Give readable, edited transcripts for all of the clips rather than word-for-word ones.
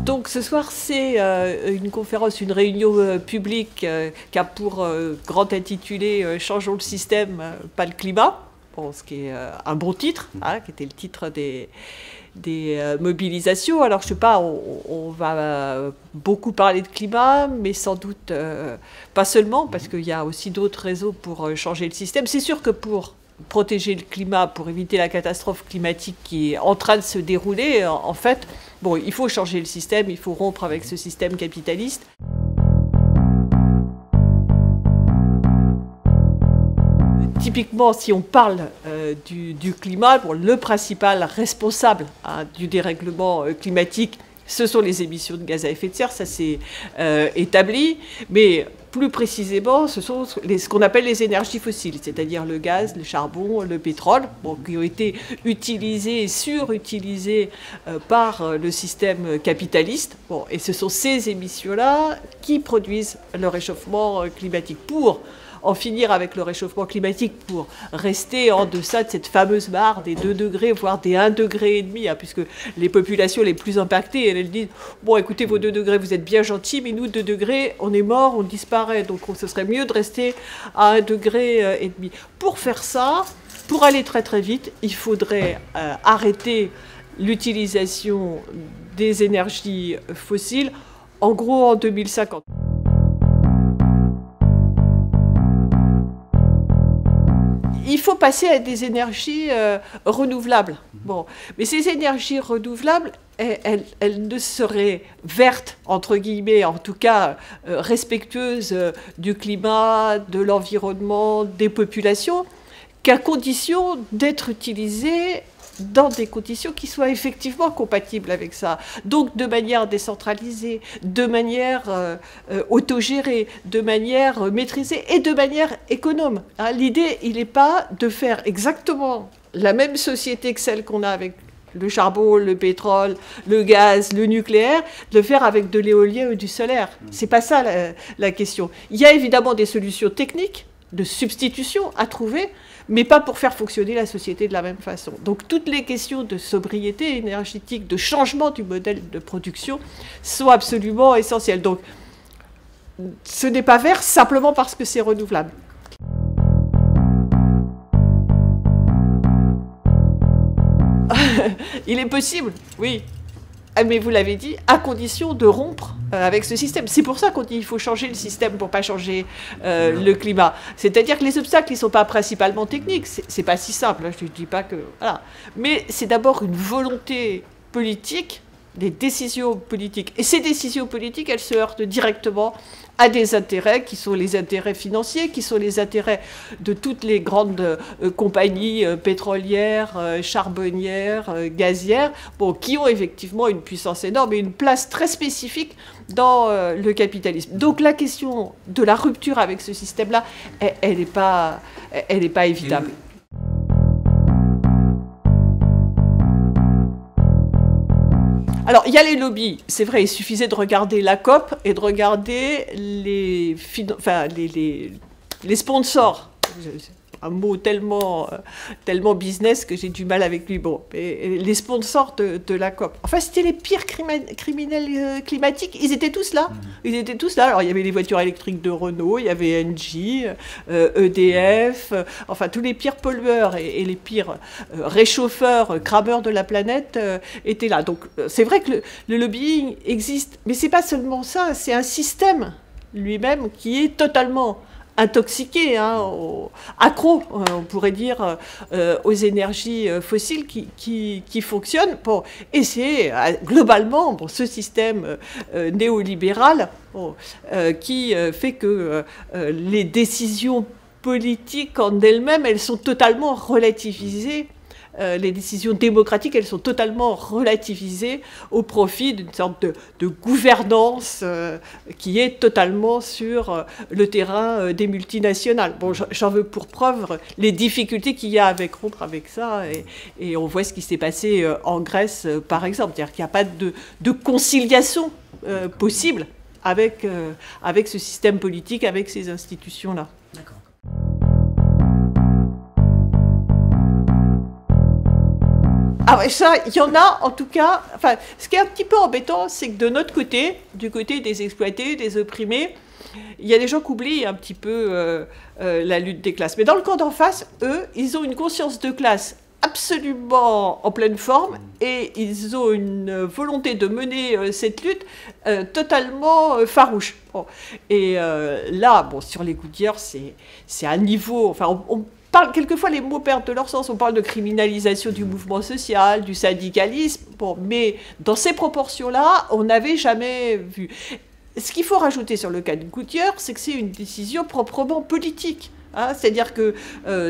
Donc ce soir, c'est une conférence, une réunion publique qui a pour grand intitulé Changeons le système, pas le climat. Bon, ce qui est un bon titre, hein, qui était le titre des mobilisations. Alors je sais pas, on va beaucoup parler de climat, mais sans doute pas seulement, parce qu'il y a aussi d'autres réseaux pour changer le système. C'est sûr que pour protéger le climat, pour éviter la catastrophe climatique qui est en train de se dérouler, en fait, bon, il faut changer le système, il faut rompre avec ce système capitaliste. Typiquement, si on parle du climat, bon, le principal responsable du dérèglement climatique, ce sont les émissions de gaz à effet de serre, ça c'est établi, mais plus précisément, ce sont ce qu'on appelle les énergies fossiles, c'est-à-dire le gaz, le charbon, le pétrole, bon, qui ont été utilisés et surutilisés par le système capitaliste. Bon, et ce sont ces émissions-là qui produisent le réchauffement climatique. Pour en finir avec le réchauffement climatique, pour rester en deçà de cette fameuse barre des 2 degrés, voire des 1,5 degré, hein, puisque les populations les plus impactées, elles disent « Bon, écoutez, vos 2 degrés, vous êtes bien gentils, mais nous, 2 degrés, on est mort, on disparaît. Donc, ce serait mieux de rester à 1,5 degré. » Pour faire ça, pour aller très très vite, il faudrait arrêter l'utilisation des énergies fossiles, en gros en 2050. Il faut passer à des énergies renouvelables. Bon. Mais ces énergies renouvelables, elles ne seraient vertes, entre guillemets, en tout cas respectueuses du climat, de l'environnement, des populations, qu'à condition d'être utilisées dans des conditions qui soient effectivement compatibles avec ça. Donc de manière décentralisée, de manière autogérée, de manière maîtrisée et de manière économe. Hein, l'idée, il n'est pas de faire exactement la même société que celle qu'on a avec le charbon, le pétrole, le gaz, le nucléaire, de le faire avec de l'éolien ou du solaire. C'est pas ça la question. Il y a évidemment des solutions techniques de substitution à trouver, mais pas pour faire fonctionner la société de la même façon. Donc toutes les questions de sobriété énergétique, de changement du modèle de production sont absolument essentielles. Donc ce n'est pas vert simplement parce que c'est renouvelable. Il est possible, oui. Mais vous l'avez dit, à condition de rompre avec ce système. C'est pour ça qu'on dit qu'il faut changer le système pour ne pas changer le climat. C'est-à-dire que les obstacles, ils ne sont pas principalement techniques. C'est pas si simple, hein, je ne dis pas que... Voilà. Mais c'est d'abord une volonté politique, des décisions politiques. Et ces décisions politiques, elles se heurtent directement à des intérêts qui sont les intérêts financiers, qui sont les intérêts de toutes les grandes compagnies pétrolières, charbonnières, gazières, bon, qui ont effectivement une puissance énorme et une place très spécifique dans le capitalisme. Donc la question de la rupture avec ce système-là, elle n'est pas évitable. Alors, il y a les lobbies, c'est vrai, il suffisait de regarder la COP et de regarder les sponsors. Un mot tellement business que j'ai du mal avec lui. Bon, les sponsors de la COP. Enfin, c'était les pires criminels climatiques. Ils étaient tous là. Ils étaient tous là. Alors, il y avait les voitures électriques de Renault, il y avait Engie, EDF, enfin, tous les pires pollueurs et les pires réchauffeurs, crameurs de la planète étaient là. Donc, c'est vrai que le lobbying existe. Mais c'est pas seulement ça, c'est un système lui-même qui est totalement intoxiqué, hein, accro, on pourrait dire, aux énergies fossiles qui fonctionnent. Bon, et c'est globalement bon, ce système néolibéral bon, qui fait que les décisions politiques en elles-mêmes, elles sont totalement relativisées. Les décisions démocratiques, elles sont totalement relativisées au profit d'une sorte de gouvernance qui est totalement sur le terrain des multinationales. Bon, j'en veux pour preuve les difficultés qu'il y a avec rompre avec ça, et on voit ce qui s'est passé en Grèce, par exemple. C'est-à-dire qu'il n'y a pas de conciliation possible avec ce système politique, avec ces institutions-là. D'accord. Ah ouais, ça, il y en a en tout cas. Enfin, ce qui est un petit peu embêtant, c'est que de notre côté, du côté des exploités, des opprimés, il y a des gens qui oublient un petit peu la lutte des classes. Mais dans le camp d'en face, eux, ils ont une conscience de classe absolument en pleine forme et ils ont une volonté de mener cette lutte totalement farouche. Bon. Et là, bon, sur les Goodyear, c'est un niveau... Enfin, on parle, quelquefois, les mots perdent de leur sens. On parle de criminalisation du mouvement social, du syndicalisme. Bon, mais dans ces proportions-là, on n'avait jamais vu. Ce qu'il faut rajouter sur le cas de Goodyear, c'est que c'est une décision proprement politique. Hein, c'est-à-dire que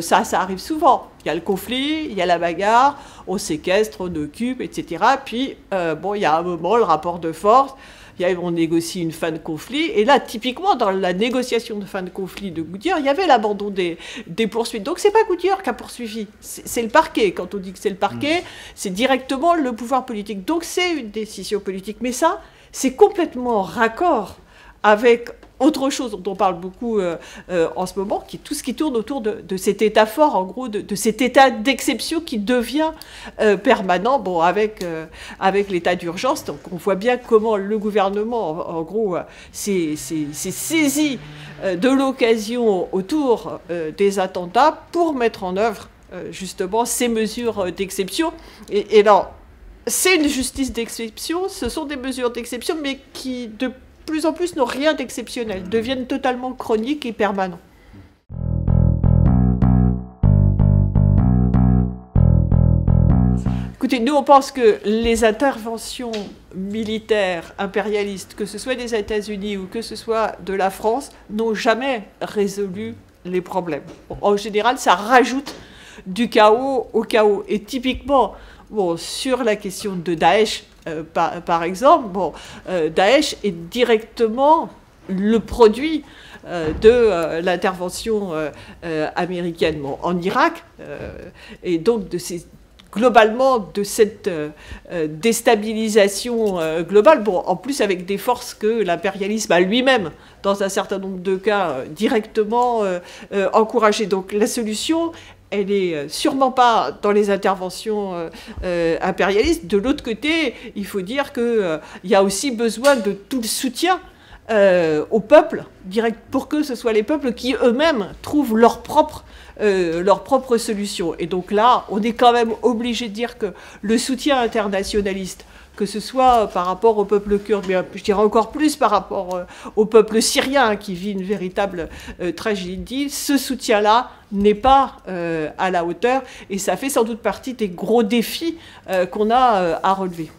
ça arrive souvent. Il y a le conflit, il y a la bagarre, on séquestre, on occupe, etc. Puis, bon, il y a un moment, le rapport de force, on négocie une fin de conflit. Et là, typiquement, dans la négociation de fin de conflit de Goodyear, il y avait l'abandon des poursuites. Donc, c'est pas Goodyear qui a poursuivi, c'est le parquet. Quand on dit que c'est le parquet, c'est directement le pouvoir politique. Donc, c'est une décision politique. Mais ça, c'est complètement raccord avec autre chose dont on parle beaucoup en ce moment, qui est tout ce qui tourne autour de cet état fort, en gros, de cet état d'exception qui devient permanent, bon, avec l'état d'urgence. Donc on voit bien comment le gouvernement, en gros, s'est saisi de l'occasion autour des attentats pour mettre en œuvre justement ces mesures d'exception. Et alors, c'est une justice d'exception, ce sont des mesures d'exception, mais qui, de plus en plus, n'ont rien d'exceptionnel, deviennent totalement chroniques et permanents. Écoutez, nous, on pense que les interventions militaires impérialistes, que ce soit des États-Unis ou que ce soit de la France, n'ont jamais résolu les problèmes. Bon, en général, ça rajoute du chaos au chaos. Et typiquement, bon, sur la question de Daesh, par exemple, bon, Daesh est directement le produit de l'intervention américaine en Irak, et donc globalement de cette déstabilisation globale, bon, en plus avec des forces que l'impérialisme a lui-même, dans un certain nombre de cas, directement encouragé. Donc la solution, elle n'est sûrement pas dans les interventions impérialistes. De l'autre côté, il faut dire qu'il y a aussi besoin de tout le soutien au peuple, direct, pour que ce soit les peuples qui eux-mêmes trouvent leur propre solution. Et donc là, on est quand même obligé de dire que le soutien internationaliste, que ce soit par rapport au peuple kurde, mais je dirais encore plus par rapport au peuple syrien qui vit une véritable tragédie, ce soutien-là n'est pas à la hauteur, et ça fait sans doute partie des gros défis qu'on a à relever.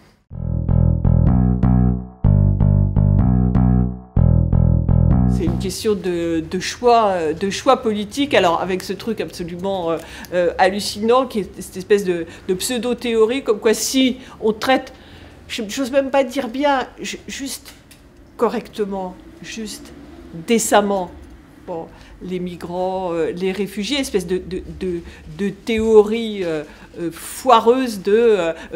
C'est une question de choix politique, alors avec ce truc absolument hallucinant qui est cette espèce de pseudo-théorie, comme quoi si on traite, je n'ose même pas dire bien, juste correctement, juste décemment, bon, les migrants, les réfugiés, espèce de théorie foireuse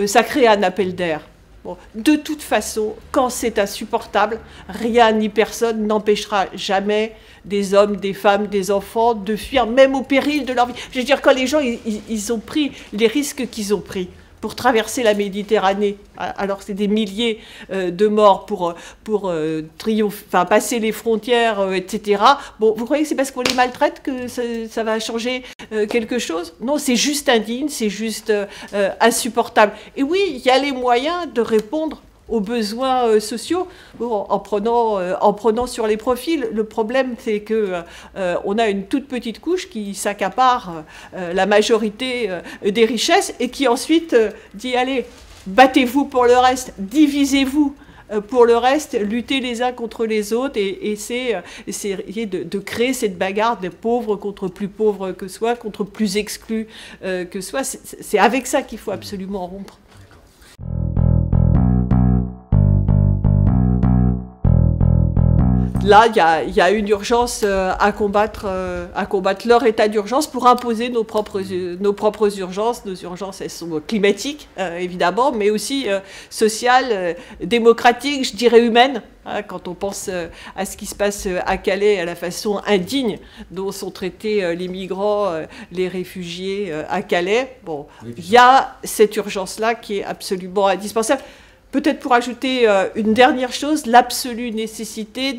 ça crée un appel d'air. Bon, de toute façon, quand c'est insupportable, rien ni personne n'empêchera jamais des hommes, des femmes, des enfants de fuir, même au péril de leur vie. Je veux dire, quand les gens ils ont pris les risques qu'ils ont pris pour traverser la Méditerranée, alors c'est des milliers de morts pour passer les frontières, etc. Bon, vous croyez que c'est parce qu'on les maltraite que ça va changer quelque chose? Non, c'est juste indigne, c'est juste insupportable. Et oui, il y a les moyens de répondre aux besoins sociaux, bon, en prenant sur les profils. Le problème, c'est que on a une toute petite couche qui s'accapare la majorité des richesses et qui ensuite dit, allez, battez-vous pour le reste, divisez-vous pour le reste, lutter les uns contre les autres et essayer de créer cette bagarre des pauvres contre plus pauvres que soi, contre plus exclus que soi. C'est avec ça qu'il faut absolument rompre. Là, il y a une urgence à combattre leur état d'urgence pour imposer nos propres urgences. Nos urgences, elles sont climatiques, évidemment, mais aussi sociales, démocratiques, je dirais humaines. Hein, quand on pense à ce qui se passe à Calais, à la façon indigne dont sont traités les migrants, les réfugiés à Calais, bon, il y a cette urgence-là qui est absolument indispensable. Peut-être pour ajouter une dernière chose, l'absolue nécessité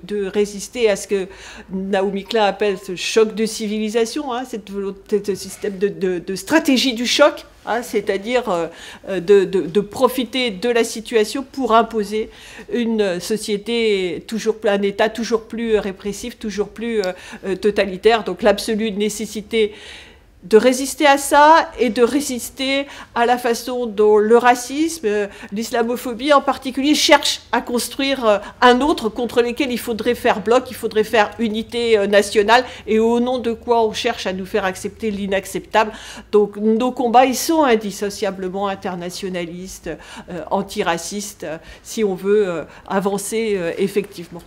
de résister à ce que Naomi Klein appelle ce choc de civilisation, hein, ce système de stratégie du choc, hein, c'est-à-dire de profiter de la situation pour imposer une société un État toujours plus répressif, toujours plus totalitaire. Donc l'absolue nécessité de résister à ça et de résister à la façon dont le racisme, l'islamophobie en particulier, cherchent à construire un autre contre lequel il faudrait faire bloc, il faudrait faire unité nationale, et au nom de quoi on cherche à nous faire accepter l'inacceptable. Donc nos combats, ils sont indissociablement internationalistes, antiracistes, si on veut avancer effectivement.